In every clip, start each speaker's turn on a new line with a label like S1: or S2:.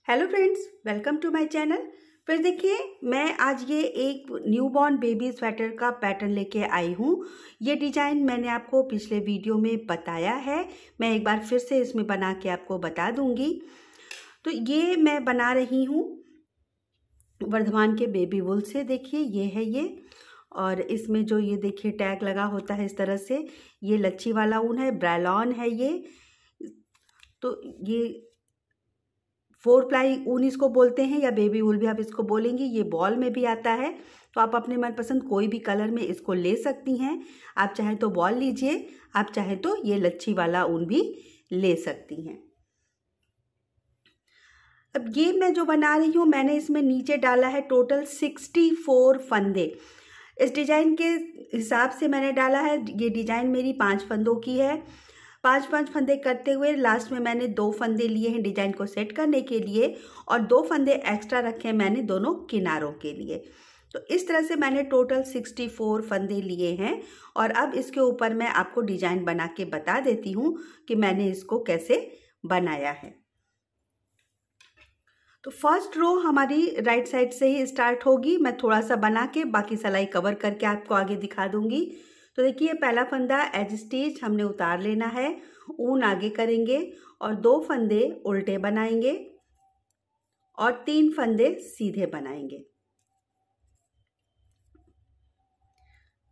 S1: Hello friends, welcome to my channel. फिर देखिए, मैं आज ये एक न्यूबॉर्न बेबी स्वेटर का पैटर्न लेके आई हूँ। ये डिज़ाइन मैंने आपको पिछले वीडियो में बताया है। मैं एक बार फिर से इसमें बना के आपको बता दूँगी। तो ये मैं बना रही हूँ वर्धमान के बेबी वूल से। देखिए ये है ये, और इसमें जो ये देखिए टैग लगा होता है इस तरह से, ये लच्छी वाला ऊन है, ब्रायलॉन है ये। तो ये 4 प्लाई ऊन इसको बोलते हैं, या बेबी वूल भी आप इसको बोलेंगी। ये बॉल में भी आता है, तो आप अपने मनपसंद कोई भी कलर में इसको ले सकती हैं। आप चाहे तो बॉल लीजिए, आप चाहे तो ये लच्छी वाला ऊन भी ले सकती हैं। अब ये मैं जो बना रही हूँ, मैंने इसमें नीचे डाला है टोटल 64 फंदे। इस डिज़ाइन के हिसाब से मैंने डाला है। ये डिज़ाइन मेरी 5 फंदों की है। 5-5 फंदे करते हुए लास्ट में मैंने 2 फंदे लिए हैं डिज़ाइन को सेट करने के लिए, और 2 फंदे एक्स्ट्रा रखे हैं मैंने दोनों किनारों के लिए। तो इस तरह से मैंने टोटल 64 फंदे लिए हैं। और अब इसके ऊपर मैं आपको डिज़ाइन बना के बता देती हूँ कि मैंने इसको कैसे बनाया है। तो फर्स्ट रो हमारी राइट साइड से ही स्टार्ट होगी। मैं थोड़ा सा बना के बाकी सिलाई कवर करके आपको आगे दिखा दूंगी। तो देखिए, पहला फंदा एज स्टिच हमने उतार लेना है, ऊन आगे करेंगे और 2 फंदे उल्टे बनाएंगे और 3 फंदे सीधे बनाएंगे।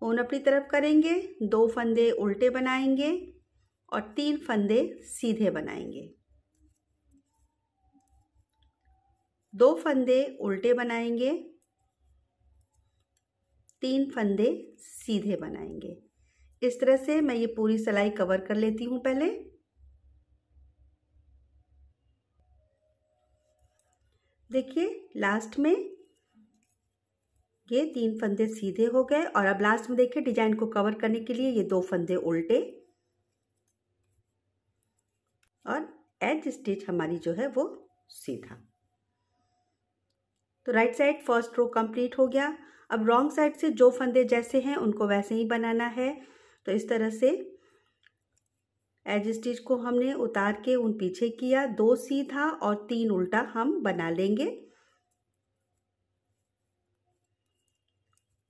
S1: ऊन अपनी तरफ करेंगे, 2 फंदे उल्टे बनाएंगे और 3 फंदे सीधे बनाएंगे। 2 फंदे उल्टे बनाएंगे, 3 फंदे सीधे बनाएंगे। इस तरह से मैं ये पूरी सिलाई कवर कर लेती हूँ पहले। देखिए, लास्ट में ये 3 फंदे सीधे हो गए, और अब लास्ट में देखिए डिजाइन को कवर करने के लिए ये 2 फंदे उल्टे, और एज स्टिच हमारी जो है वो सीधा। तो right side first row complete हो गया। अब रॉन्ग साइड से जो फंदे जैसे हैं उनको वैसे ही बनाना है। तो इस तरह से एज स्टिच को हमने उतार के ऊन पीछे किया, 2 सीधा और 3 उल्टा हम बना लेंगे।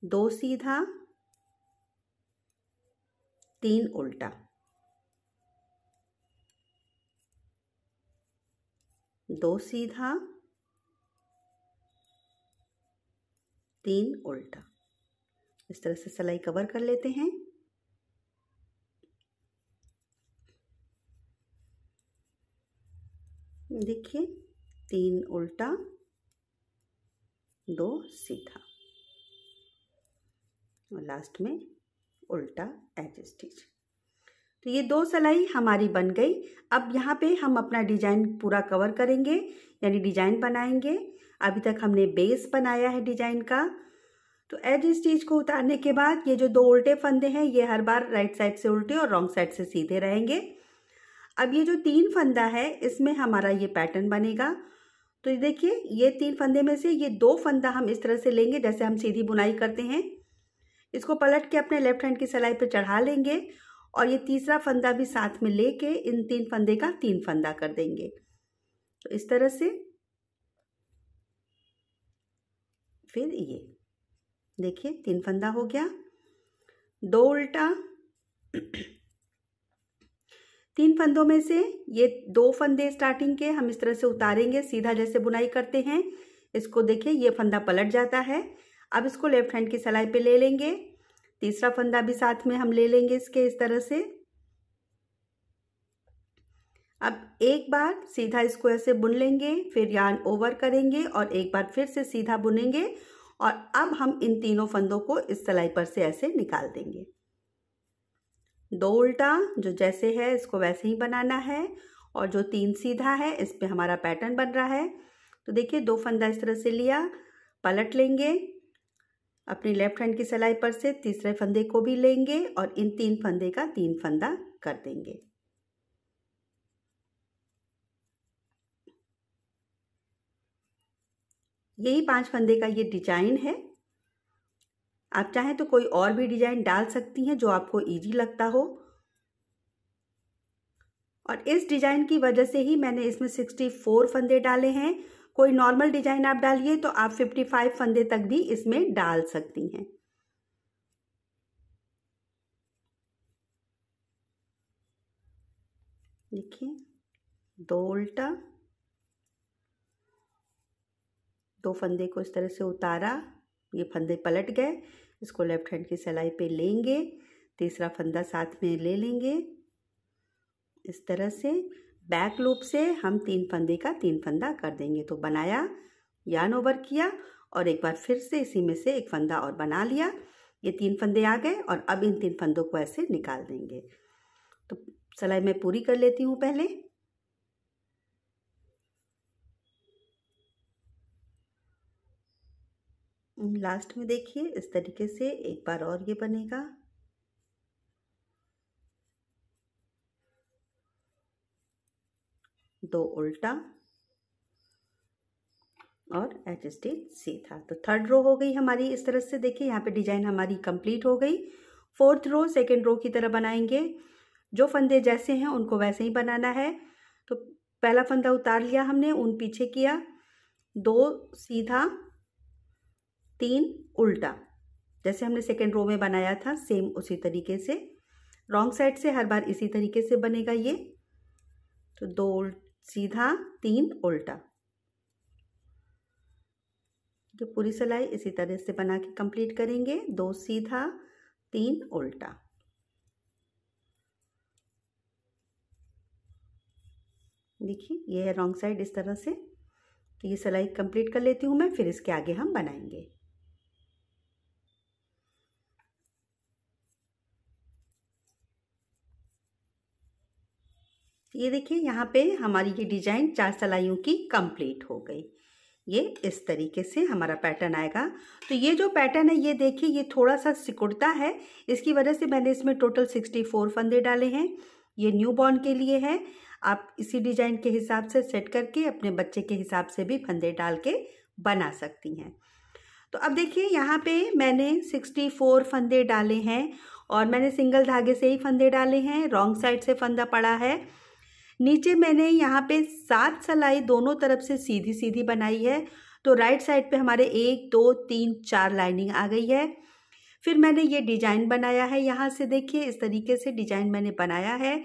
S1: 2 सीधा, 3 उल्टा, 2 सीधा, 3 उल्टा। इस तरह से सिलाई कवर कर लेते हैं। देखिए, 3 उल्टा, 2 सीधा, और लास्ट में उल्टा एज स्टिच। तो ये 2 सिलाई हमारी बन गई। अब यहाँ पे हम अपना डिजाइन पूरा कवर करेंगे, यानी डिजाइन बनाएंगे। अभी तक हमने बेस बनाया है डिजाइन का। तो एज स्टिच को उतारने के बाद ये जो 2 उल्टे फंदे हैं, ये हर बार राइट साइड से उल्टे और रॉन्ग साइड से सीधे रहेंगे। अब ये जो 3 फंदा है, इसमें हमारा ये पैटर्न बनेगा। तो ये देखिए, ये 3 फंदे में से ये 2 फंदा हम इस तरह से लेंगे जैसे हम सीधी बुनाई करते हैं। इसको पलट के अपने लेफ्ट हैंड की सिलाई पे चढ़ा लेंगे, और ये तीसरा फंदा भी साथ में लेके इन 3 फंदे का 3 फंदा कर देंगे। तो इस तरह से फिर ये देखिए 3 फंदा हो गया, 2 उल्टा। 3 फंदों में से ये 2 फंदे स्टार्टिंग के हम इस तरह से उतारेंगे, सीधा जैसे बुनाई करते हैं। इसको देखिए, ये फंदा पलट जाता है। अब इसको लेफ्ट हैंड की सिलाई पे ले लेंगे, तीसरा फंदा भी साथ में हम ले लेंगे इसके, इस तरह से। अब एक बार सीधा इसको ऐसे बुन लेंगे, फिर यार्न ओवर करेंगे और एक बार फिर से सीधा बुनेंगे, और अब हम इन तीनों फंदों को इस सिलाई पर से ऐसे निकाल देंगे। 2 उल्टा जो जैसे है इसको वैसे ही बनाना है, और जो 3 सीधा है इस पे हमारा पैटर्न बन रहा है। तो देखिए, 2 फंदा इस तरह से लिया, पलट लेंगे, अपनी लेफ्ट हैंड की सिलाई पर से तीसरे फंदे को भी लेंगे और इन 3 फंदे का 3 फंदा कर देंगे। यही 5 फंदे का ये डिजाइन है। आप चाहें तो कोई और भी डिजाइन डाल सकती हैं जो आपको इजी लगता हो। और इस डिजाइन की वजह से ही मैंने इसमें 64 फंदे डाले हैं। कोई नॉर्मल डिजाइन आप डालिए तो आप 55 फंदे तक भी इसमें डाल सकती हैं। देखिए, 2 उल्टा, 2 फंदे को इस तरह से उतारा, ये फंदे पलट गए, इसको लेफ्ट हैंड की सिलाई पे लेंगे, तीसरा फंदा साथ में ले लेंगे। इस तरह से बैक लूप से हम 3 फंदे का 3 फंदा कर देंगे। तो बनाया, यार्न ओवर किया और एक बार फिर से इसी में से एक फंदा और बना लिया। ये 3 फंदे आ गए और अब इन 3 फंदों को ऐसे निकाल देंगे। तो सिलाई मैं पूरी कर लेती हूँ पहले। लास्ट में देखिए इस तरीके से एक बार और ये बनेगा। दो उल्टा और एच स्टिच सीधा। तो थर्ड रो हो गई हमारी इस तरह से। देखिए यहाँ पे डिजाइन हमारी कंप्लीट हो गई। फोर्थ रो सेकेंड रो की तरह बनाएंगे। जो फंदे जैसे हैं उनको वैसे ही बनाना है। तो पहला फंदा उतार लिया हमने, ऊन पीछे किया, 2 सीधा 3 उल्टा, जैसे हमने सेकेंड रो में बनाया था सेम उसी तरीके से। रॉन्ग साइड से हर बार इसी तरीके से बनेगा ये। तो 2 सीधा 3 उल्टा, तो पूरी सिलाई इसी तरह से बना के कंप्लीट करेंगे। 2 सीधा 3 उल्टा। देखिए ये है रॉन्ग साइड इस तरह से। तो ये सिलाई कंप्लीट कर लेती हूँ मैं, फिर इसके आगे हम बनाएंगे। ये देखिए यहाँ पे हमारी ये डिजाइन 4 सिलाइयों की कंप्लीट हो गई। ये इस तरीके से हमारा पैटर्न आएगा। तो ये जो पैटर्न है ये देखिए ये थोड़ा सा सिकुड़ता है, इसकी वजह से मैंने इसमें टोटल 64 फंदे डाले हैं। ये न्यू बॉर्न के लिए है। आप इसी डिजाइन के हिसाब से सेट करके अपने बच्चे के हिसाब से भी फंदे डाल के बना सकती हैं। तो अब देखिए यहाँ पे मैंने 64 फंदे डाले हैं और मैंने सिंगल धागे से ही फंदे डाले हैं। रॉन्ग साइड से फंदा पड़ा है। नीचे मैंने यहाँ पे 7 सिलाई दोनों तरफ से सीधी सीधी बनाई है। तो राइट साइड पे हमारे 1 2 3 4 लाइनिंग आ गई है। फिर मैंने ये डिजाइन बनाया है। यहाँ से देखिए इस तरीके से डिजाइन मैंने बनाया है।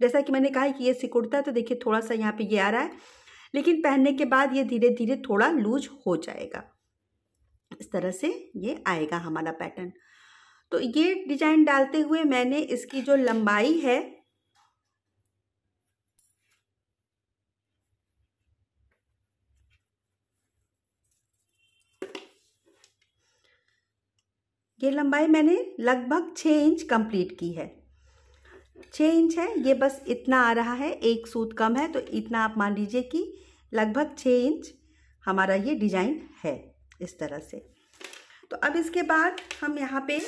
S1: जैसा कि मैंने कहा कि ये सिकुड़ता है, तो देखिए थोड़ा सा यहाँ पे ये आ रहा है, लेकिन पहनने के बाद ये धीरे धीरे थोड़ा लूज हो जाएगा। इस तरह से ये आएगा हमारा पैटर्न। तो ये डिजाइन डालते हुए मैंने इसकी जो लंबाई है, ये लंबाई मैंने लगभग 6 इंच कंप्लीट की है। 6 इंच है, ये बस इतना आ रहा है, एक सूत कम है, तो इतना आप मान लीजिए कि लगभग 6 इंच हमारा ये डिजाइन है इस तरह से। तो अब इसके बाद हम यहाँ पे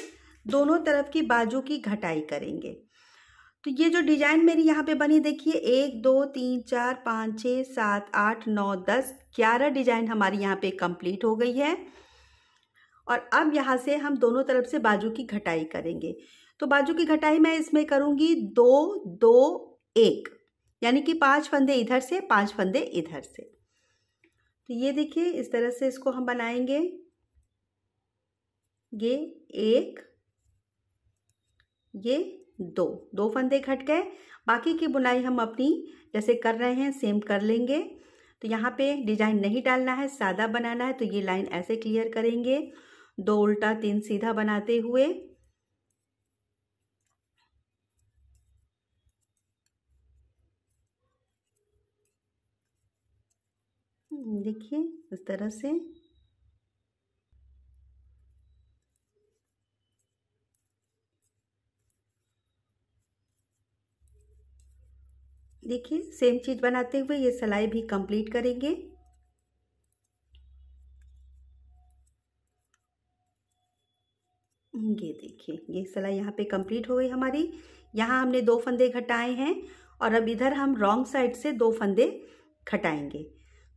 S1: दोनों तरफ की बाजू की घटाई करेंगे। तो ये जो डिजाइन मेरी यहाँ पे बनी, देखिए 1 2 3 4 5 6 7 8 9 10 11 डिजाइन हमारी यहाँ पे कंप्लीट हो गई है। और अब यहाँ से हम दोनों तरफ से बाजू की घटाई करेंगे। तो बाजू की घटाई मैं इसमें करूँगी 2 2 1, यानी कि 5 फंदे इधर से 5 फंदे इधर से। तो ये देखिए इस तरह से इसको हम बनाएंगे। ये 1, ये 2 फंदे घट गए। बाकी की बुनाई हम अपनी जैसे कर रहे हैं सेम कर लेंगे। तो यहाँ पे डिजाइन नहीं डालना है, सादा बनाना है। तो ये लाइन ऐसे क्लियर करेंगे, 2 उल्टा 3 सीधा बनाते हुए। देखिए इस तरह से। देखिए सेम चीज बनाते हुए ये सिलाई भी कंप्लीट करेंगे। ये देखिए ये सिलाई यहाँ पे कंप्लीट हो गई हमारी। यहाँ हमने 2 फंदे घटाए हैं और अब इधर हम रॉन्ग साइड से 2 फंदे घटाएंगे।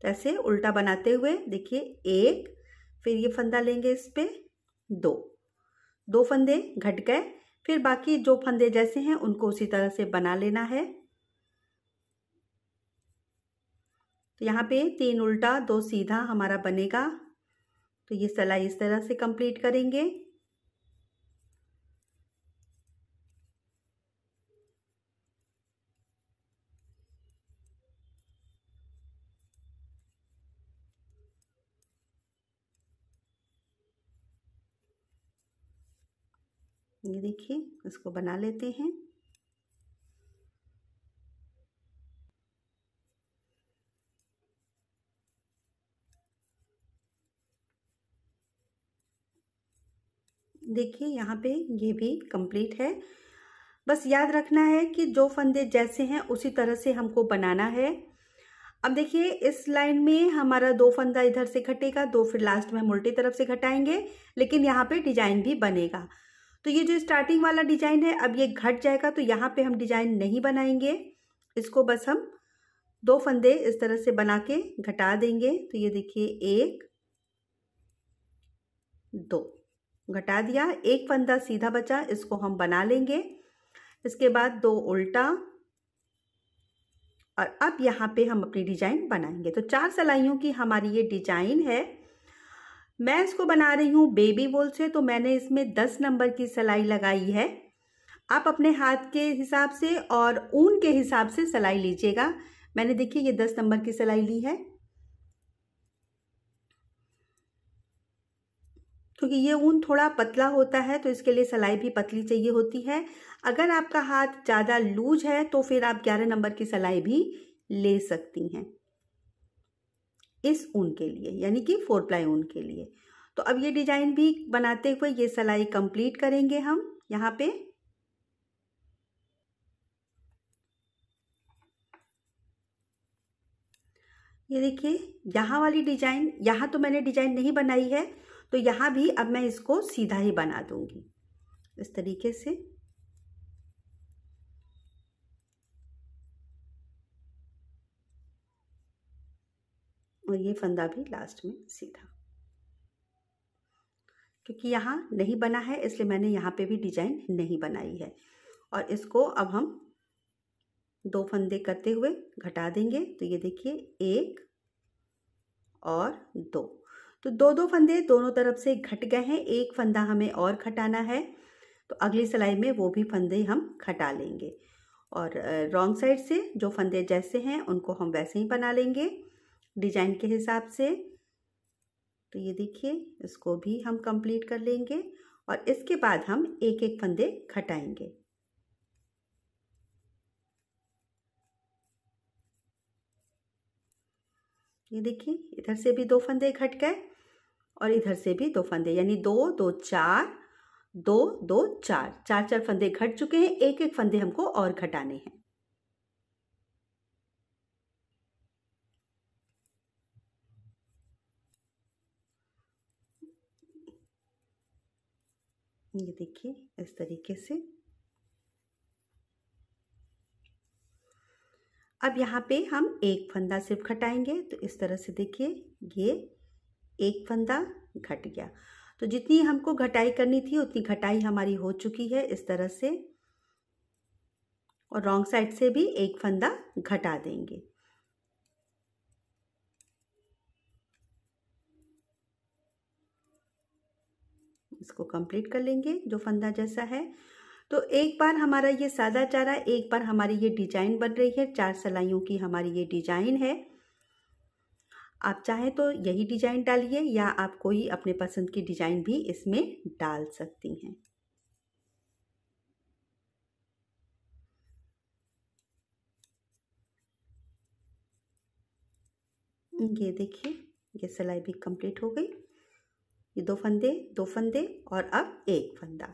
S1: तो ऐसे उल्टा बनाते हुए देखिए 1, फिर ये फंदा लेंगे इस पे 2 फंदे घट गए। फिर बाकी जो फंदे जैसे हैं उनको उसी तरह से बना लेना है। तो यहाँ पे 3 उल्टा 2 सीधा हमारा बनेगा। तो ये सिलाई इस तरह से कंप्लीट करेंगे। ये देखिए, इसको बना लेते हैं। देखिए यहाँ पे ये भी कंप्लीट है। बस याद रखना है कि जो फंदे जैसे हैं उसी तरह से हमको बनाना है। अब देखिए इस लाइन में हमारा 2 फंदा इधर से घटेगा, 2 फिर लास्ट में हम उल्टी तरफ से घटाएंगे, लेकिन यहाँ पे डिजाइन भी बनेगा। तो ये जो स्टार्टिंग वाला डिजाइन है अब ये घट जाएगा, तो यहाँ पे हम डिजाइन नहीं बनाएंगे। इसको बस हम 2 फंदे इस तरह से बना के घटा देंगे। तो ये देखिए 1 2 घटा दिया, 1 फंदा सीधा बचा, इसको हम बना लेंगे। इसके बाद 2 उल्टा, और अब यहाँ पे हम अपनी डिजाइन बनाएंगे। तो 4 सिलाइयों की हमारी ये डिजाइन है। मैं इसको बना रही हूँ बेबी वूल से, तो मैंने इसमें 10 नंबर की सिलाई लगाई है। आप अपने हाथ के हिसाब से और ऊन के हिसाब से सिलाई लीजिएगा। मैंने देखिए ये 10 नंबर की सिलाई ली है, क्योंकि ये ऊन थोड़ा पतला होता है तो इसके लिए सिलाई भी पतली चाहिए होती है। अगर आपका हाथ ज़्यादा लूज है तो फिर आप 11 नंबर की सिलाई भी ले सकती हैं इस ऊन के लिए, यानी कि 4 प्लाई ऊन के लिए। तो अब ये डिजाइन भी बनाते हुए ये सिलाई कंप्लीट करेंगे हम यहाँ पे। ये देखिए यहाँ वाली डिजाइन, यहाँ तो मैंने डिजाइन नहीं बनाई है, तो यहाँ भी अब मैं इसको सीधा ही बना दूंगी इस तरीके से। और ये फंदा भी लास्ट में सीधा, क्योंकि यहाँ नहीं बना है इसलिए मैंने यहाँ पे भी डिजाइन नहीं बनाई है। और इसको अब हम 2 फंदे करते हुए घटा देंगे। तो ये देखिए 1 और 2, तो 2 फंदे दोनों तरफ से घट गए हैं। 1 फंदा हमें और घटाना है, तो अगली सिलाई में वो भी फंदे हम घटा लेंगे। और रॉन्ग साइड से जो फंदे जैसे हैं उनको हम वैसे ही बना लेंगे डिजाइन के हिसाब से। तो ये देखिए इसको भी हम कंप्लीट कर लेंगे और इसके बाद हम एक एक फंदे घटाएंगे। ये देखिए इधर से भी 2 फंदे घट गए और इधर से भी 2 फंदे, यानी 2 2 4 2 2 4 4 4 फंदे घट चुके हैं। एक एक फंदे हमको और घटाने हैं। ये देखिए इस तरीके से। अब यहाँ पे हम एक फंदा सिर्फ घटाएंगे। तो इस तरह से देखिए ये एक फंदा घट गया। तो जितनी हमको घटाई करनी थी उतनी घटाई हमारी हो चुकी है इस तरह से। और रॉन्ग साइड से भी एक फंदा घटा देंगे। इसको कंप्लीट कर लेंगे जो फंदा जैसा है। तो एक बार हमारा ये सादा चारा, एक बार हमारी ये डिजाइन बन रही है। 4 सिलाइयों की हमारी ये डिजाइन है। आप चाहें तो यही डिजाइन डालिए या आप कोई अपने पसंद की डिजाइन भी इसमें डाल सकती हैं। ये देखिए ये सिलाई भी कंप्लीट हो गई। ये 2 फंदे 2 फंदे और अब एक फंदा,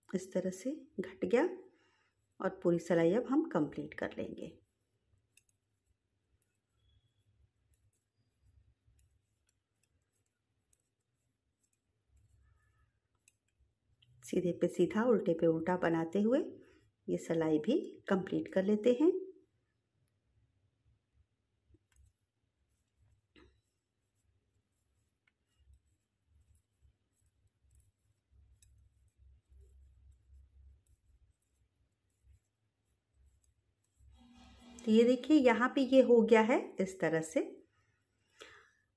S1: इस तरह से घट गया और पूरी सिलाई अब हम कंप्लीट कर लेंगे। सीधे पे सीधा उल्टे पे उल्टा बनाते हुए ये सिलाई भी कंप्लीट कर लेते हैं। तो ये देखिए यहाँ पे ये हो गया है इस तरह से।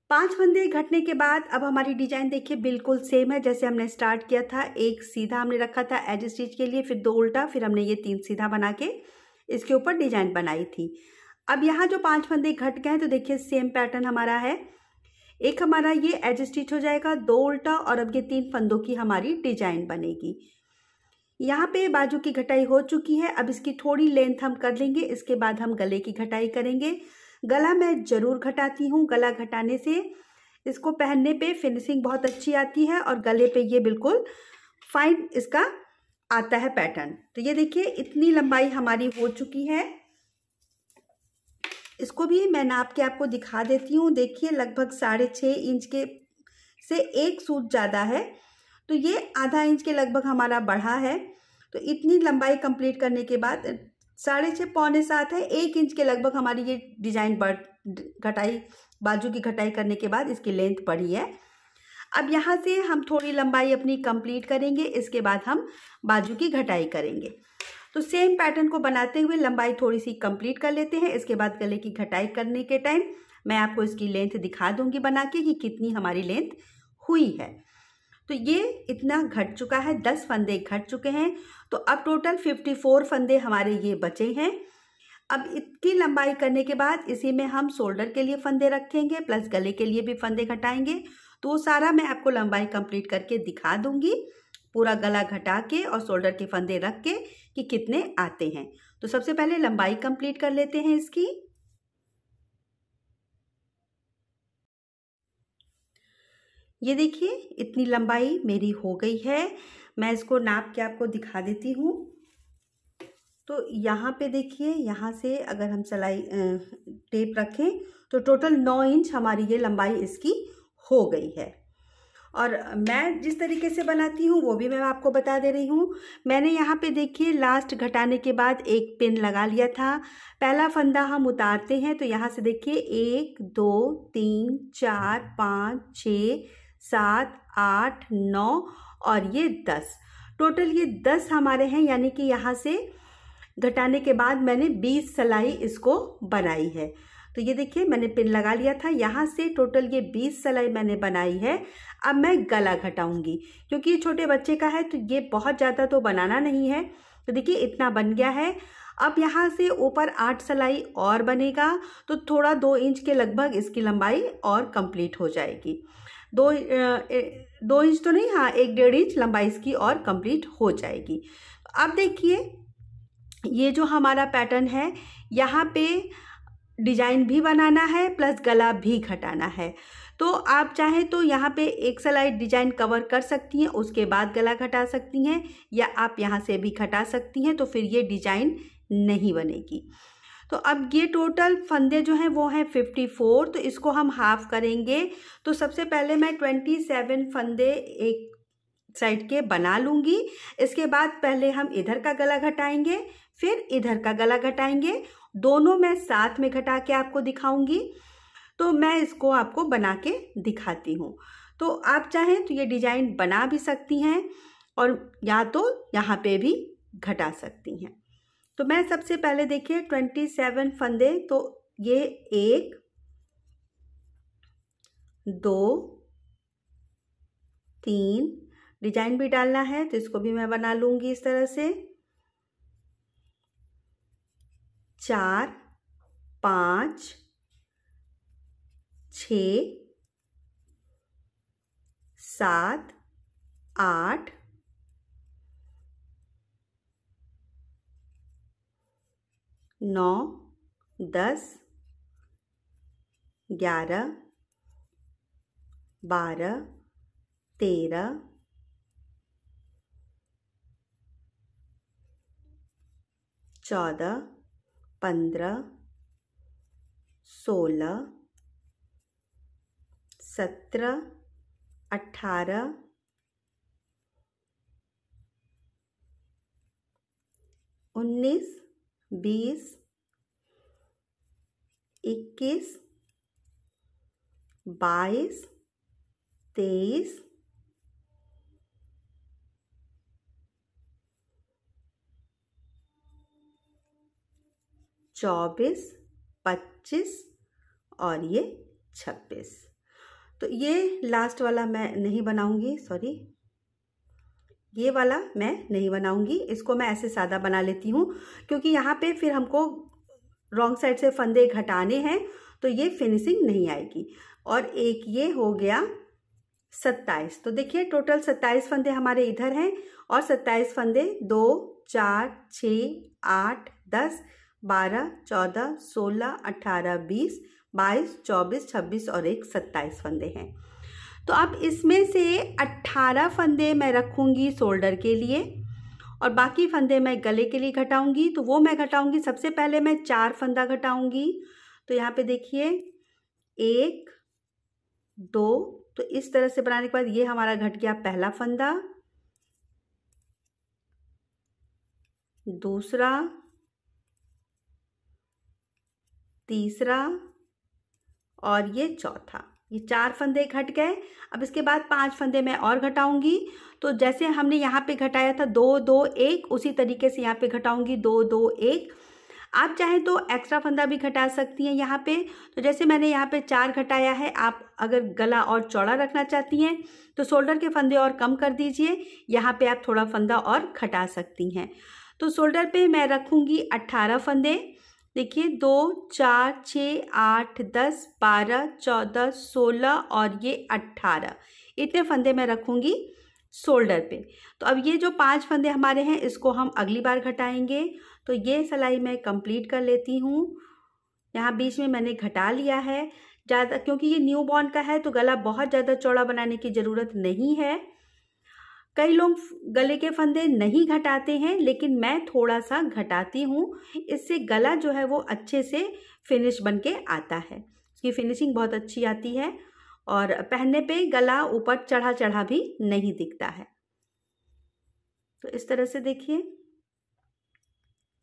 S1: 5 फंदे घटने के बाद अब हमारी डिजाइन देखिए बिल्कुल सेम है जैसे हमने स्टार्ट किया था। एक सीधा हमने रखा था एज स्टिच के लिए, फिर 2 उल्टा, फिर हमने ये 3 सीधा बना के इसके ऊपर डिजाइन बनाई थी। अब यहाँ जो 5 फंदे घट गए हैं तो देखिए सेम पैटर्न हमारा है। एक हमारा ये एज स्टिच हो जाएगा, 2 उल्टा, और अब ये 3 फंदों की हमारी डिजाइन बनेगी। यहाँ पे बाजू की घटाई हो चुकी है। अब इसकी थोड़ी लेंथ हम कर लेंगे, इसके बाद हम गले की घटाई करेंगे। गला मैं ज़रूर घटाती हूँ, गला घटाने से इसको पहनने पे फिनिशिंग बहुत अच्छी आती है और गले पे ये बिल्कुल फाइन इसका आता है पैटर्न। तो ये देखिए इतनी लंबाई हमारी हो चुकी है। इसको भी मैं नाप के आपको दिखा देती हूँ। देखिए लगभग 6.5 इंच के से एक सूत ज़्यादा है, तो ये आधा इंच के लगभग हमारा बढ़ा है। तो इतनी लंबाई कंप्लीट करने के बाद 6.5 पौने 7 है, 1 इंच के लगभग हमारी ये डिजाइन घटाई, बाजू की घटाई करने के बाद इसकी लेंथ बढ़ी है। अब यहाँ से हम थोड़ी लंबाई अपनी कंप्लीट करेंगे, इसके बाद हम बाजू की घटाई करेंगे। तो सेम पैटर्न को बनाते हुए लंबाई थोड़ी सी कंप्लीट कर लेते हैं। इसके बाद गले की घटाई करने के टाइम मैं आपको इसकी लेंथ दिखा दूंगी बना के कि कितनी हमारी लेंथ हुई है। तो ये इतना घट चुका है, 10 फंदे घट चुके हैं। तो अब टोटल 54 फंदे हमारे ये बचे हैं। अब इसकी लंबाई करने के बाद इसी में हम शोल्डर के लिए फंदे रखेंगे, प्लस गले के लिए भी फंदे घटाएंगे। तो वो सारा मैं आपको लंबाई कंप्लीट करके दिखा दूंगी, पूरा गला घटा के और शोल्डर के फंदे रख के कि कितने आते हैं। तो सबसे पहले लंबाई कंप्लीट कर लेते हैं इसकी। ये देखिए इतनी लंबाई मेरी हो गई है। मैं इसको नाप के आपको दिखा देती हूँ। तो यहाँ पे देखिए, यहाँ से अगर हम सिलाई टेप रखें तो टोटल 9 इंच हमारी ये लंबाई इसकी हो गई है। और मैं जिस तरीके से बनाती हूँ वो भी मैं आपको बता दे रही हूँ। मैंने यहाँ पे देखिए लास्ट घटाने के बाद एक पिन लगा लिया था। पहला फंदा हम उतारते हैं तो यहाँ से देखिए 1 2 3 4 5 6 7 8 9 और ये 10, टोटल ये 10 हमारे हैं। यानी कि यहाँ से घटाने के बाद मैंने 20 सिलाई इसको बनाई है। तो ये देखिए मैंने पिन लगा लिया था, यहाँ से टोटल ये 20 सिलाई मैंने बनाई है। अब मैं गला घटाऊंगी क्योंकि ये छोटे बच्चे का है तो ये बहुत ज़्यादा तो बनाना नहीं है। तो देखिए इतना बन गया है। अब यहाँ से ऊपर 8 सिलाई और बनेगा तो थोड़ा 2 इंच के लगभग इसकी लंबाई और कंप्लीट हो जाएगी। 2 इंच तो नहीं, हाँ 1-1.5 इंच लंबाई इसकी और कंप्लीट हो जाएगी। अब देखिए ये जो हमारा पैटर्न है, यहाँ पे डिजाइन भी बनाना है प्लस गला भी घटाना है। तो आप चाहें तो यहाँ पे एक सिलाई डिजाइन कवर कर सकती हैं, उसके बाद गला घटा सकती हैं, या आप यहाँ से भी घटा सकती हैं, तो फिर ये डिजाइन नहीं बनेगी। तो अब ये टोटल फंदे जो हैं वो हैं 54, तो इसको हम हाफ करेंगे। तो सबसे पहले मैं 27 फंदे एक साइड के बना लूँगी। इसके बाद पहले हम इधर का गला घटाएंगे, फिर इधर का गला घटाएंगे, दोनों मैं साथ में घटा के आपको दिखाऊंगी। तो मैं इसको आपको बना के दिखाती हूँ। तो आप चाहें तो ये डिजाइन बना भी सकती हैं और या तो यहाँ पे भी घटा सकती हैं। तो मैं सबसे पहले देखिए 27 फंदे, तो ये 1 2 3, डिजाइन भी डालना है तो इसको भी मैं बना लूँगी इस तरह से, 4 5 6 7 8 9 10 11 12 13 14 15 16 17 18 19 20 21 22 23 24 24, 25 और ये 26। तो ये लास्ट वाला मैं नहीं बनाऊंगी, सॉरी, ये वाला मैं नहीं बनाऊंगी, इसको मैं ऐसे सादा बना लेती हूँ क्योंकि यहाँ पे फिर हमको रॉन्ग साइड से फंदे घटाने हैं तो ये फिनिशिंग नहीं आएगी। और एक ये हो गया 27। तो देखिए टोटल 27 फंदे हमारे इधर हैं और 27 फंदे 2, 4, 6, 8, 10, 12, 14, 16, 18, 20, 22, 24, 26 और एक 27 फंदे हैं। तो अब इसमें से 18 फंदे मैं रखूँगी शोल्डर के लिए और बाकी फंदे मैं गले के लिए घटाऊँगी। तो वो मैं घटाऊँगी, सबसे पहले मैं 4 फंदा घटाऊँगी। तो यहाँ पे देखिए 1, 2, तो इस तरह से बनाने के बाद ये हमारा घट गया पहला फंदा, दूसरा, तीसरा और ये चौथा। ये 4 फंदे घट गए। अब इसके बाद 5 फंदे मैं और घटाऊंगी। तो जैसे हमने यहाँ पे घटाया था 2, 2, 1, उसी तरीके से यहाँ पे घटाऊंगी 2, 2, 1। आप चाहें तो एक्स्ट्रा फंदा भी घटा सकती हैं यहाँ पे। तो जैसे मैंने यहाँ पे 4 घटाया है, आप अगर गला और चौड़ा रखना चाहती हैं तो शोल्डर के फंदे और कम कर दीजिए, यहाँ पे आप थोड़ा फंदा और घटा सकती हैं। तो शोल्डर पे मैं रखूँगी 18 फंदे। देखिए 2, 4, 6, 8, 10, 12, 14, 16 और ये 18, इतने फंदे मैं रखूँगी शोल्डर पे। तो अब ये जो 5 फंदे हमारे हैं इसको हम अगली बार घटाएंगे। तो ये सिलाई मैं कंप्लीट कर लेती हूँ। यहाँ बीच में मैंने घटा लिया है ज़्यादा, क्योंकि ये न्यू बॉर्न का है तो गला बहुत ज़्यादा चौड़ा बनाने की ज़रूरत नहीं है। कई लोग गले के फंदे नहीं घटाते हैं, लेकिन मैं थोड़ा सा घटाती हूँ, इससे गला जो है वो अच्छे से फिनिश बन के आता है, उसकी फिनिशिंग बहुत अच्छी आती है और पहनने पे गला ऊपर चढ़ा चढ़ा भी नहीं दिखता है। तो इस तरह से देखिए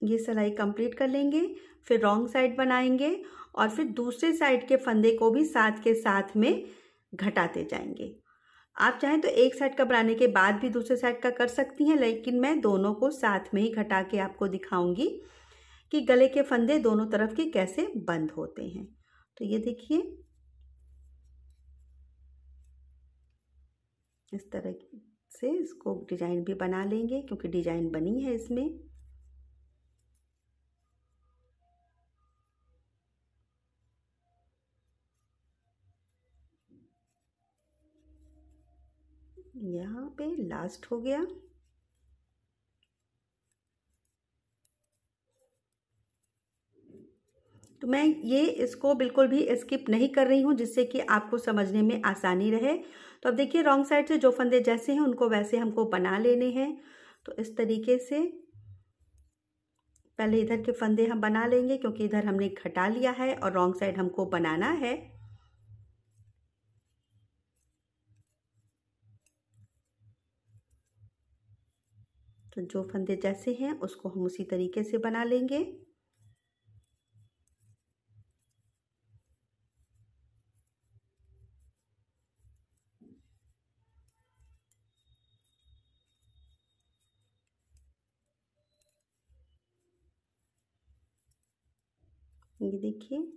S1: ये सिलाई कंप्लीट कर लेंगे, फिर रॉन्ग साइड बनाएंगे और फिर दूसरे साइड के फंदे को भी साथ के साथ में घटाते जाएंगे। आप चाहें तो एक साइड का बनाने के बाद भी दूसरे साइड का कर सकती हैं, लेकिन मैं दोनों को साथ में ही घटा के आपको दिखाऊंगी कि गले के फंदे दोनों तरफ के कैसे बंद होते हैं। तो ये देखिए इस तरह से इसको डिजाइन भी बना लेंगे, क्योंकि डिजाइन बनी है इसमें। यहाँ पे लास्ट हो गया। तो मैं ये इसको बिल्कुल भी स्किप नहीं कर रही हूँ, जिससे कि आपको समझने में आसानी रहे। तो अब देखिए रॉन्ग साइड से जो फंदे जैसे हैं उनको वैसे हमको बना लेने हैं। तो इस तरीके से पहले इधर के फंदे हम बना लेंगे, क्योंकि इधर हमने घटा लिया है और रॉन्ग साइड हमको बनाना है। तो जो फंदे जैसे हैं उसको हम उसी तरीके से बना लेंगे। ये देखिए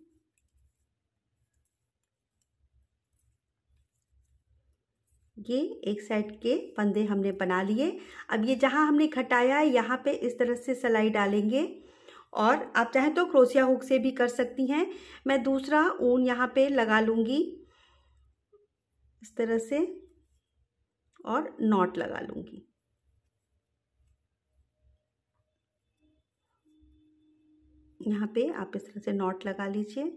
S1: ये एक साइड के फंदे हमने बना लिए। अब ये जहाँ हमने घटाया है यहाँ पे इस तरह से सिलाई डालेंगे, और आप चाहें तो क्रोशिया हुक से भी कर सकती हैं। मैं दूसरा ऊन यहाँ पे लगा लूँगी इस तरह से और नॉट लगा लूँगी। यहाँ पे आप इस तरह से नॉट लगा लीजिए,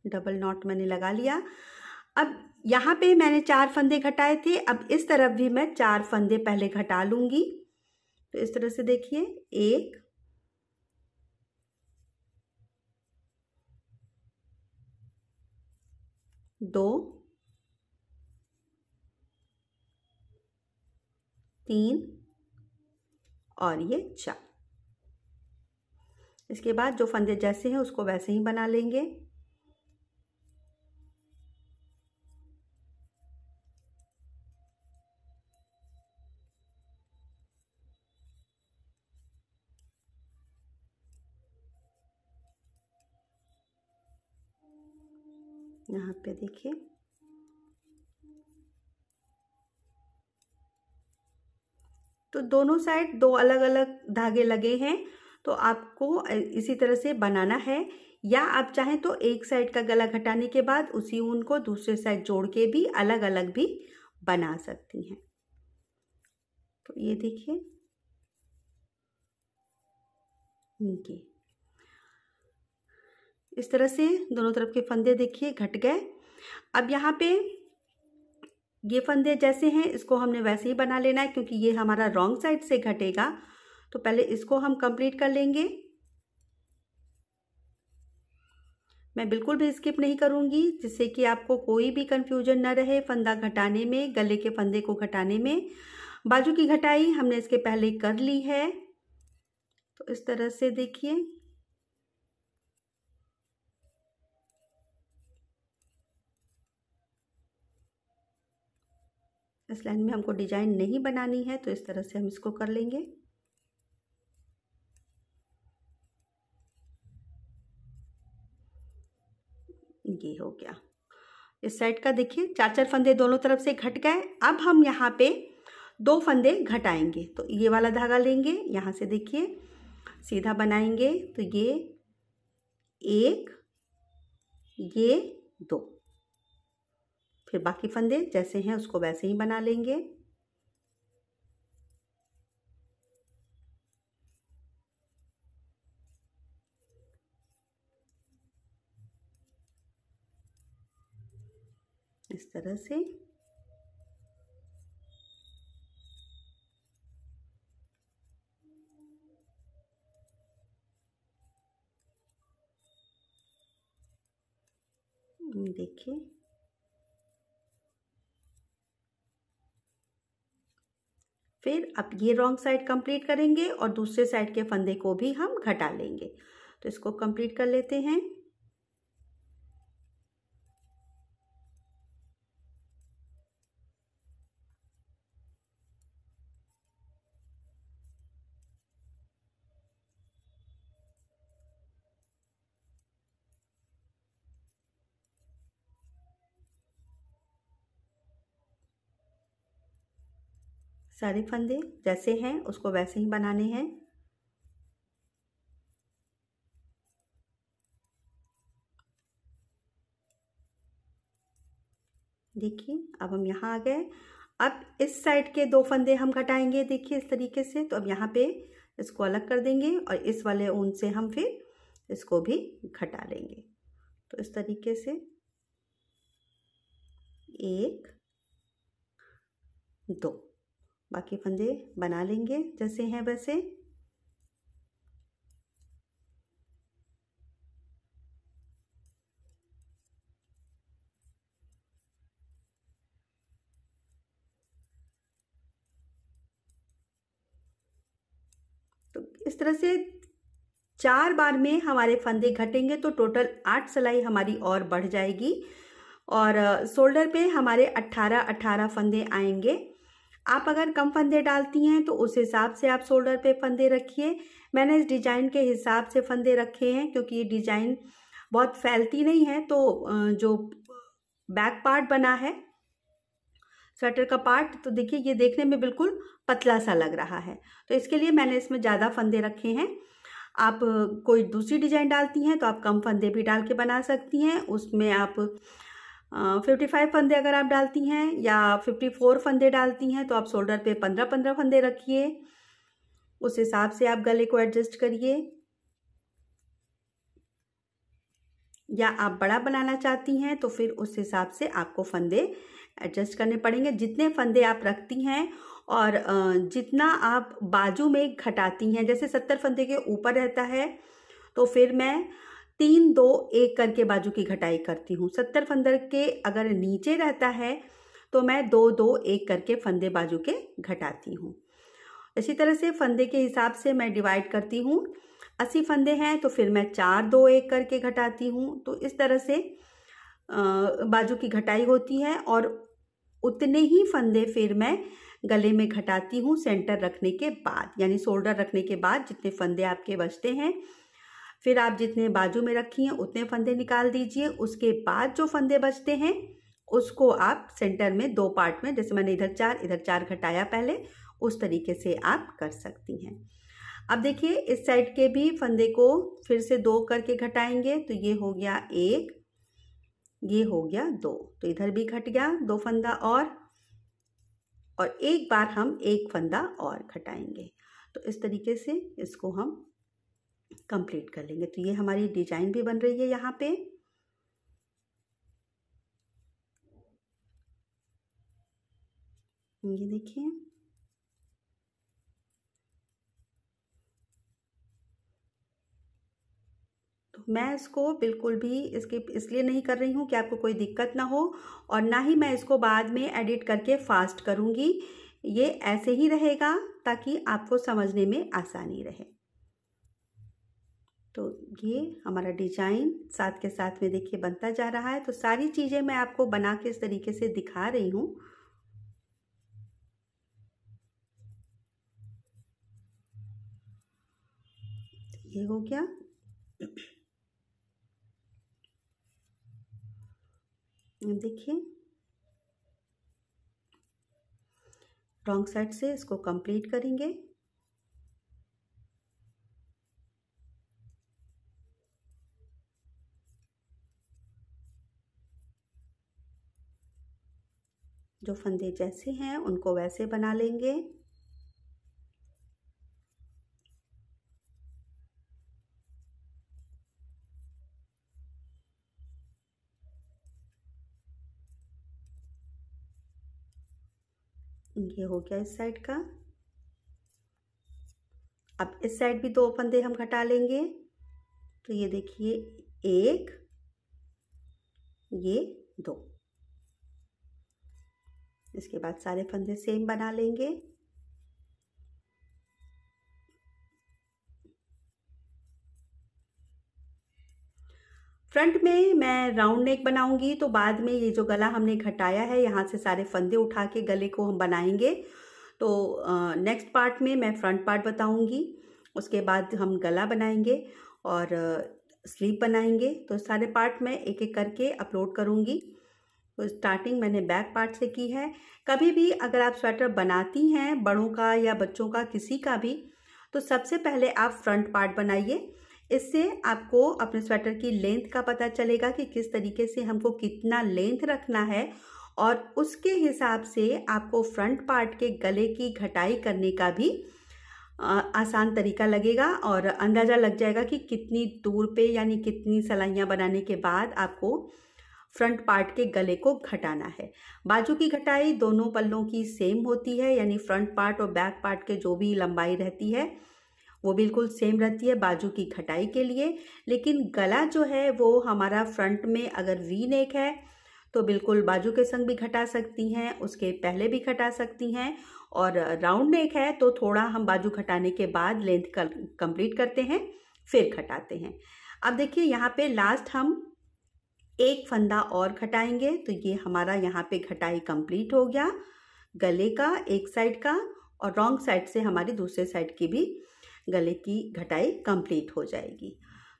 S1: डबल नॉट मैंने लगा लिया। अब यहाँ पे मैंने 4 फंदे घटाए थे, अब इस तरफ भी मैं 4 फंदे पहले घटा लूँगी। तो इस तरह से देखिए 1, 2, 3 और ये 4। इसके बाद जो फंदे जैसे हैं उसको वैसे ही बना लेंगे। यहाँ पे देखिए तो दोनों साइड दो अलग अलग धागे लगे हैं, तो आपको इसी तरह से बनाना है। या आप चाहें तो एक साइड का गला घटाने के बाद उसी ऊन को दूसरे साइड जोड़ के भी अलग अलग भी बना सकती हैं। तो ये देखिए ये इस तरह से दोनों तरफ के फंदे देखिए घट गए। अब यहाँ पे ये फंदे जैसे हैं इसको हमने वैसे ही बना लेना है, क्योंकि ये हमारा रॉन्ग साइड से घटेगा। तो पहले इसको हम कंप्लीट कर लेंगे। मैं बिल्कुल भी स्किप नहीं करूँगी, जिससे कि आपको कोई भी कंफ्यूजन ना रहे फंदा घटाने में, गले के फंदे को घटाने में। बाजू की घटाई हमने इसके पहले कर ली है। तो इस तरह से देखिए इस लाइन में हमको डिजाइन नहीं बनानी है, तो इस तरह से हम इसको कर लेंगे। ये हो गया। इस साइड का देखिए चार चार फंदे दोनों तरफ से घट गए। अब हम यहाँ पे दो फंदे घटाएंगे। तो ये वाला धागा लेंगे, यहाँ से देखिए सीधा बनाएंगे। तो ये एक, ये दो, फिर बाकी फंदे जैसे हैं उसको वैसे ही बना लेंगे। इस तरह से देखिए फिर अब ये रॉन्ग साइड कंप्लीट करेंगे और दूसरे साइड के फंदे को भी हम घटा लेंगे। तो इसको कंप्लीट कर लेते हैं। सारे फंदे जैसे हैं उसको वैसे ही बनाने हैं। देखिए अब हम यहाँ आ गए। अब इस साइड के दो फंदे हम घटाएंगे, देखिए इस तरीके से। तो अब यहाँ पे इसको अलग कर देंगे और इस वाले ऊन से हम फिर इसको भी घटा लेंगे। तो इस तरीके से एक, दो, बाकी फंदे बना लेंगे जैसे हैं वैसे। तो इस तरह से 4 बार में हमारे फंदे घटेंगे तो टोटल 8 सिलाई हमारी और बढ़ जाएगी और शोल्डर पे हमारे 18 फंदे आएंगे। आप अगर कम फंदे डालती हैं तो उस हिसाब से आप शोल्डर पे फंदे रखिए। मैंने इस डिजाइन के हिसाब से फंदे रखे हैं, क्योंकि ये डिजाइन बहुत फैलती नहीं है। तो जो बैक पार्ट बना है स्वेटर का पार्ट, तो देखिए ये देखने में बिल्कुल पतला सा लग रहा है। तो इसके लिए मैंने इसमें ज़्यादा फंदे रखे हैं। आप कोई दूसरी डिजाइन डालती हैं तो आप कम फंदे भी डाल के बना सकती हैं। उसमें आप 55 फंदे अगर आप डालती हैं या 54 फंदे डालती हैं तो आप शोल्डर पे 15-15 फंदे रखिए। उस हिसाब से आप गले को एडजस्ट करिए। या आप बड़ा बनाना चाहती हैं तो फिर उस हिसाब से आपको फंदे एडजस्ट करने पड़ेंगे। जितने फंदे आप रखती हैं और जितना आप बाजू में घटाती हैं, जैसे 70 फंदे के ऊपर रहता है तो फिर मैं 3-2-1 करके बाजू की घटाई करती हूँ। 70 फंदे के अगर नीचे रहता है तो मैं 2-2-1 करके फंदे बाजू के घटाती हूँ। इसी तरह से फंदे के हिसाब से मैं डिवाइड करती हूँ। 80 फंदे हैं तो फिर मैं 4-2-1 करके घटाती हूँ। तो इस तरह से बाजू की घटाई होती है और उतने ही फंदे फिर मैं गले में घटाती हूँ सेंटर रखने के बाद, यानी शोल्डर रखने के बाद जितने फंदे आपके बचते हैं फिर आप जितने बाजू में रखी हैं उतने फंदे निकाल दीजिए। उसके बाद जो फंदे बचते हैं उसको आप सेंटर में 2 पार्ट में, जैसे मैंने इधर 4 घटाया पहले, उस तरीके से आप कर सकती हैं। अब देखिए इस साइड के भी फंदे को फिर से 2 करके घटाएंगे, तो ये हो गया 1, ये हो गया 2, तो इधर भी घट गया 2 फंदा और एक बार हम 1 फंदा और घटाएंगे। तो इस तरीके से इसको हम कंप्लीट कर लेंगे। तो ये हमारी डिजाइन भी बन रही है यहाँ पे। ये देखिए, तो मैं इसको बिल्कुल भी इसलिए नहीं कर रही हूँ कि आपको कोई दिक्कत ना हो, और ना ही मैं इसको बाद में एडिट करके फास्ट करूँगी। ये ऐसे ही रहेगा ताकि आपको समझने में आसानी रहे। तो ये हमारा डिजाइन साथ के साथ में देखिए बनता जा रहा है। तो सारी चीज़ें मैं आपको बना के इस तरीके से दिखा रही हूँ। ये हो गया। देखिए रॉन्ग साइड से इसको कंप्लीट करेंगे। जो फंदे जैसे हैं उनको वैसे बना लेंगे। ये हो गया इस साइड का। अब इस साइड भी 2 फंदे हम घटा लेंगे। तो ये देखिए 1, ये 2। इसके बाद सारे फंदे सेम बना लेंगे। फ्रंट में मैं राउंड नेक बनाऊंगी, तो बाद में ये जो गला हमने घटाया है यहाँ से सारे फंदे उठा के गले को हम बनाएंगे। तो नेक्स्ट पार्ट में मैं फ्रंट पार्ट बताऊंगी, उसके बाद हम गला बनाएंगे और स्लीव बनाएंगे। तो सारे पार्ट मैं एक एक करके अपलोड करूंगी। तो स्टार्टिंग मैंने बैक पार्ट से की है। कभी भी अगर आप स्वेटर बनाती हैं, बड़ों का या बच्चों का किसी का भी, तो सबसे पहले आप फ्रंट पार्ट बनाइए। इससे आपको अपने स्वेटर की लेंथ का पता चलेगा कि किस तरीके से हमको कितना लेंथ रखना है, और उसके हिसाब से आपको फ्रंट पार्ट के गले की घटाई करने का भी आसान तरीका लगेगा और अंदाज़ा लग जाएगा कि कितनी दूर पे यानी कितनी सलाइयाँ बनाने के बाद आपको फ्रंट पार्ट के गले को घटाना है। बाजू की घटाई दोनों पल्लों की सेम होती है, यानी फ्रंट पार्ट और बैक पार्ट के जो भी लंबाई रहती है वो बिल्कुल सेम रहती है बाजू की घटाई के लिए। लेकिन गला जो है वो हमारा फ्रंट में अगर वी नेक है तो बिल्कुल बाजू के संग भी घटा सकती हैं, उसके पहले भी घटा सकती हैं, और राउंड नेक है तो थोड़ा हम बाजू घटाने के बाद लेंथ कंप्लीट करते हैं, फिर घटाते हैं। अब देखिए यहाँ पे लास्ट हम 1 फंदा और घटाएंगे। तो ये हमारा यहाँ पे घटाई कंप्लीट हो गया गले का एक साइड का, और रॉन्ग साइड से हमारी दूसरे साइड की भी गले की घटाई कंप्लीट हो जाएगी।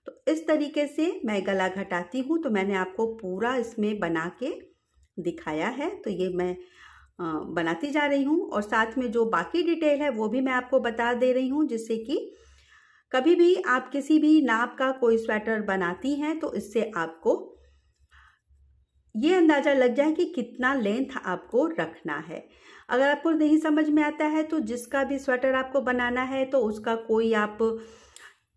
S1: तो इस तरीके से मैं गला घटाती हूँ। तो मैंने आपको पूरा इसमें बना के दिखाया है, तो ये मैं बनाती जा रही हूँ, और साथ में जो बाकी डिटेल है वो भी मैं आपको बता दे रही हूँ, जिससे कि कभी भी आप किसी भी नाप का कोई स्वेटर बनाती हैं तो इससे आपको ये अंदाज़ा लग जाए कि कितना लेंथ आपको रखना है। अगर आपको नहीं समझ में आता है तो जिसका भी स्वेटर आपको बनाना है तो उसका कोई आप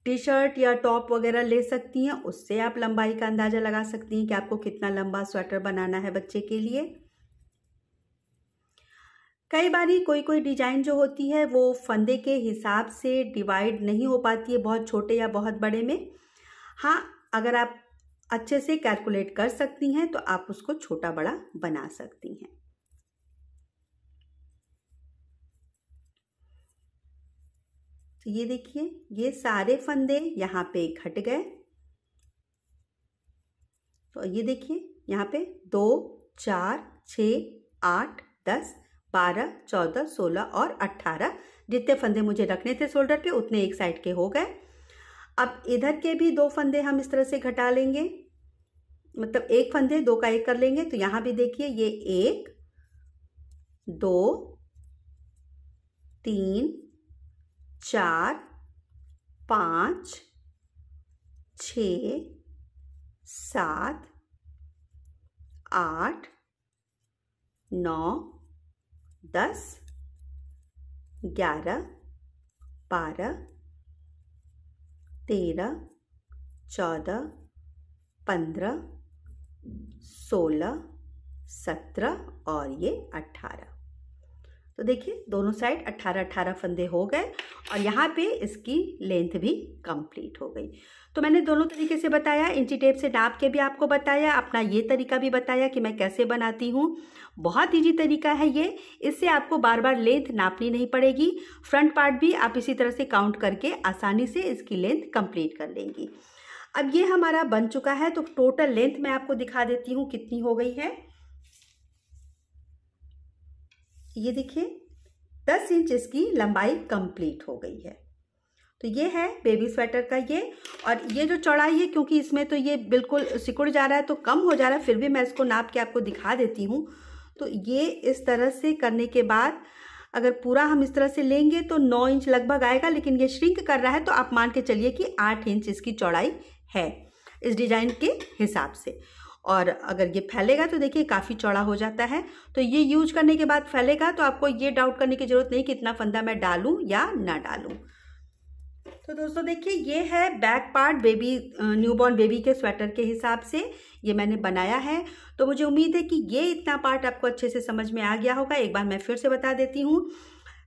S1: टी शर्ट या टॉप वगैरह ले सकती हैं, उससे आप लंबाई का अंदाज़ा लगा सकती हैं कि आपको कितना लंबा स्वेटर बनाना है बच्चे के लिए। कई बारी कोई डिजाइन जो होती है वो फंदे के हिसाब से डिवाइड नहीं हो पाती है, बहुत छोटे या बहुत बड़े में। हाँ, अगर आप अच्छे से कैलकुलेट कर सकती हैं तो आप उसको छोटा बड़ा बना सकती हैं। तो ये देखिए ये सारे फंदे यहाँ पे घट गए। तो ये देखिए यहाँ पे 2, 4, 6, 8, 10, 12, 14, 16 और 18 जितने फंदे मुझे रखने थे शोल्डर पे उतने एक साइड के हो गए। अब इधर के भी 2 फंदे हम इस तरह से घटा लेंगे, मतलब एक फंदे 2 का 1 कर लेंगे। तो यहाँ भी देखिए ये 1 2 3 4 5 6 7 8 9 10 11 12 13 14 15 16 17 और ये 18। तो देखिए दोनों साइड 18 फंदे हो गए और यहाँ पे इसकी लेंथ भी कंप्लीट हो गई। तो मैंने दोनों तरीके से बताया, इंची टेप से नाप के भी आपको बताया, अपना ये तरीका भी बताया कि मैं कैसे बनाती हूँ। बहुत इजी तरीका है ये, इससे आपको बार बार लेंथ नापनी नहीं पड़ेगी। फ्रंट पार्ट भी आप इसी तरह से काउंट करके आसानी से इसकी लेंथ कंप्लीट कर लेंगी। अब ये हमारा बन चुका है, तो टोटल लेंथ मैं आपको दिखा देती हूँ कितनी हो गई है। ये देखिए 10 इंच इसकी लंबाई कंप्लीट हो गई है। तो ये है बेबी स्वेटर का ये, और ये जो चौड़ाई है, क्योंकि इसमें तो ये बिल्कुल सिकुड़ जा रहा है तो कम हो जा रहा है, फिर भी मैं इसको नाप के आपको दिखा देती हूँ। तो ये इस तरह से करने के बाद अगर पूरा हम इस तरह से लेंगे तो 9 इंच लगभग आएगा, लेकिन ये श्रिंक कर रहा है तो आप मान के चलिए कि 8 इंच इसकी चौड़ाई है इस डिजाइन के हिसाब से। और अगर ये फैलेगा तो देखिए काफ़ी चौड़ा हो जाता है। तो ये यूज करने के बाद फैलेगा तो आपको ये डाउट करने की ज़रूरत नहीं कि इतना फंदा मैं डालूं या ना डालूं। तो दोस्तों देखिए ये है back part baby newborn baby के स्वेटर के हिसाब से ये मैंने बनाया है। तो मुझे उम्मीद है कि ये इतना पार्ट आपको अच्छे से समझ में आ गया होगा। एक बार मैं फिर से बता देती हूँ।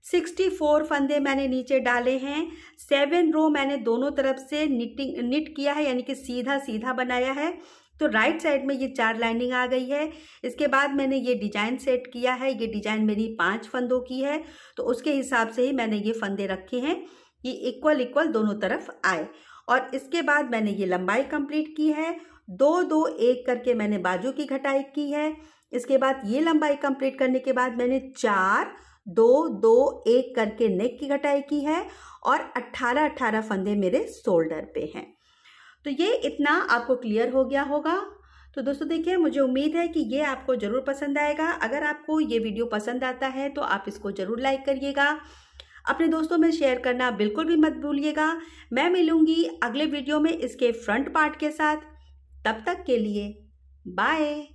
S1: 64 फंदे मैंने नीचे डाले हैं, 7 रो मैंने दोनों तरफ से निट किया है, यानी कि सीधा सीधा बनाया है। तो राइट साइड में ये 4 लाइनिंग आ गई है। इसके बाद मैंने ये डिजाइन सेट किया है। ये डिजाइन मेरी 5 फंदों की है, तो उसके हिसाब से ही मैंने ये फंदे रखे हैं कि इक्वल दोनों तरफ आए। और इसके बाद मैंने ये लंबाई कंप्लीट की है, 2 2 1 करके मैंने बाजू की घटाई की है। इसके बाद ये लंबाई कंप्लीट करने के बाद मैंने 4 2 2 1 करके नेक की घटाई की है, और 18 फंदे मेरे शोल्डर पे हैं। तो ये इतना आपको क्लियर हो गया होगा। तो दोस्तों देखिए मुझे उम्मीद है कि ये आपको ज़रूर पसंद आएगा। अगर आपको ये वीडियो पसंद आता है तो आप इसको ज़रूर लाइक करिएगा, अपने दोस्तों में शेयर करना बिल्कुल भी मत भूलिएगा। मैं मिलूंगी अगले वीडियो में इसके फ्रंट पार्ट के साथ। तब तक के लिए बाय।